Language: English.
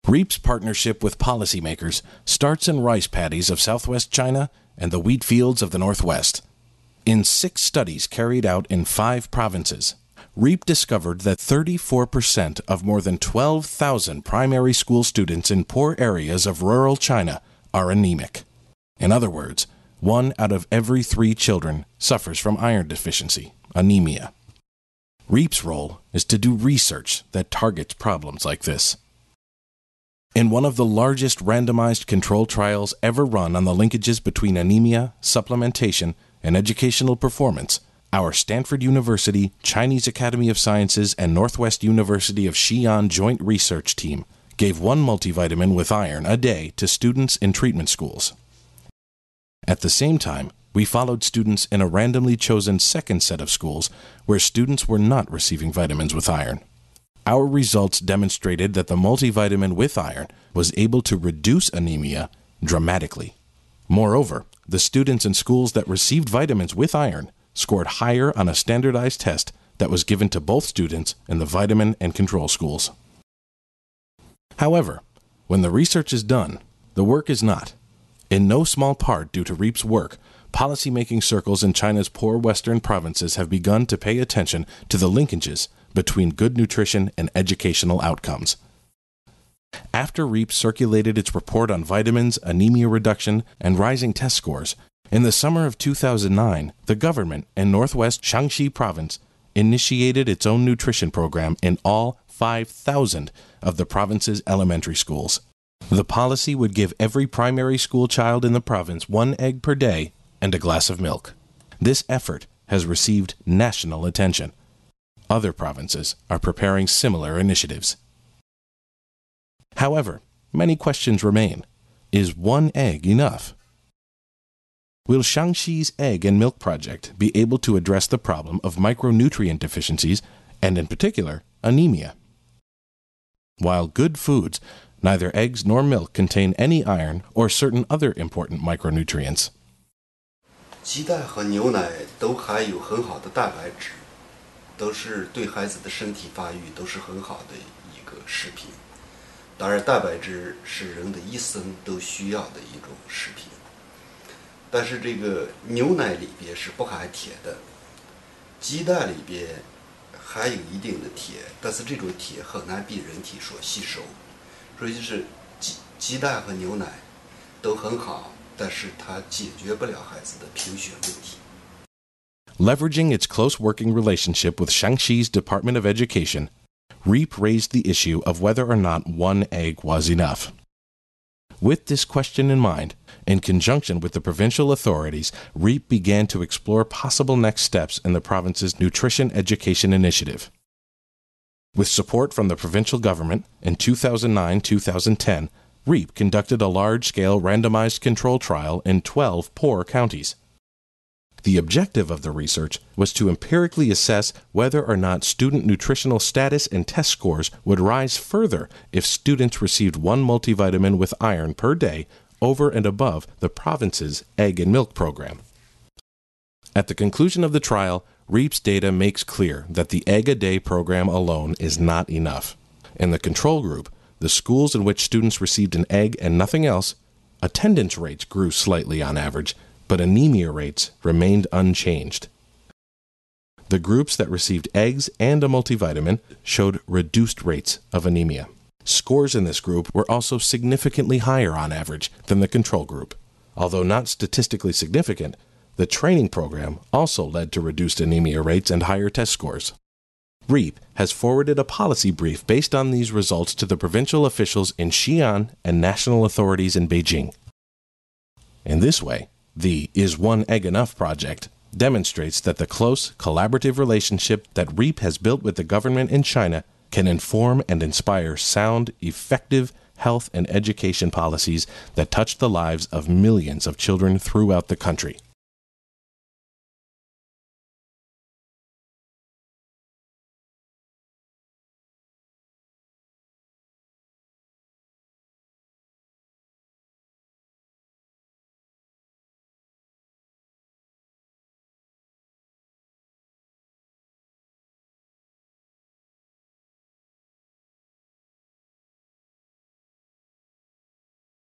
REAP's partnership with policymakers starts in rice paddies of southwest China and the wheat fields of the northwest. In 6 studies carried out in 5 provinces, REAP discovered that 34% of more than 12,000 primary school students in poor areas of rural China are anemic. In other words, 1 out of every 3 children suffers from iron deficiency, anemia. REAP's role is to do research that targets problems like this. In one of the largest randomized control trials ever run on the linkages between anemia, supplementation, and educational performance, our Stanford University, Chinese Academy of Sciences, and Northwest University of Xi'an joint research team gave 1 multivitamin with iron a day to students in treatment schools. At the same time, we followed students in a randomly chosen second set of schools where students were not receiving vitamins with iron. Our results demonstrated that the multivitamin with iron was able to reduce anemia dramatically. Moreover, the students in schools that received vitamins with iron scored higher on a standardized test that was given to both students in the vitamin and control schools. However, when the research is done, the work is not. In no small part due to REAP's work, policymaking circles in China's poor western provinces have begun to pay attention to the linkages between good nutrition and educational outcomes. After REAP circulated its report on vitamins, anemia reduction, and rising test scores, in the summer of 2009, the government in northwest Shaanxi province initiated its own nutrition program in all 5,000 of the province's elementary schools. The policy would give every primary school child in the province 1 egg per day and a glass of milk. This effort has received national attention. Other provinces are preparing similar initiatives. However, many questions remain. Is 1 egg enough? Will Shaanxi's Egg and Milk Project be able to address the problem of micronutrient deficiencies and, in particular, anemia? While good foods, neither eggs nor milk contain any iron or certain other important micronutrients. 鸡蛋和牛奶都含有很好的蛋白质，都是对孩子的身体发育都是很好的一个食品。当然，蛋白质是人的一生都需要的一种食品。但是这个牛奶里边是不含铁的，鸡蛋里边含有一定的铁，但是这种铁很难被人体所吸收，所以就是鸡蛋和牛奶都很好，但是它解决不了孩子的贫血问题。Leveraging its close working relationship with Shaanxi's Department of Education, REAP raised the issue of whether or not 1 egg was enough. With this question in mind, in conjunction with the provincial authorities, REAP began to explore possible next steps in the province's nutrition education initiative. With support from the provincial government, in 2009-2010, REAP conducted a large-scale randomized control trial in 12 poor counties. The objective of the research was to empirically assess whether or not student nutritional status and test scores would rise further if students received 1 multivitamin with iron per day over and above the province's egg and milk program. At the conclusion of the trial, REAP's data makes clear that the egg-a-day program alone is not enough. In the control group, the schools in which students received an egg and nothing else, attendance rates grew slightly on average, but anemia rates remained unchanged. The groups that received eggs and a multivitamin showed reduced rates of anemia. Scores in this group were also significantly higher on average than the control group. Although not statistically significant, the training program also led to reduced anemia rates and higher test scores. REAP has forwarded a policy brief based on these results to the provincial officials in Xi'an and national authorities in Beijing. In this way, the Is 1 Egg Enough project demonstrates that the close, collaborative relationship that REAP has built with the government in China can inform and inspire sound, effective health and education policies that touch the lives of millions of children throughout the country.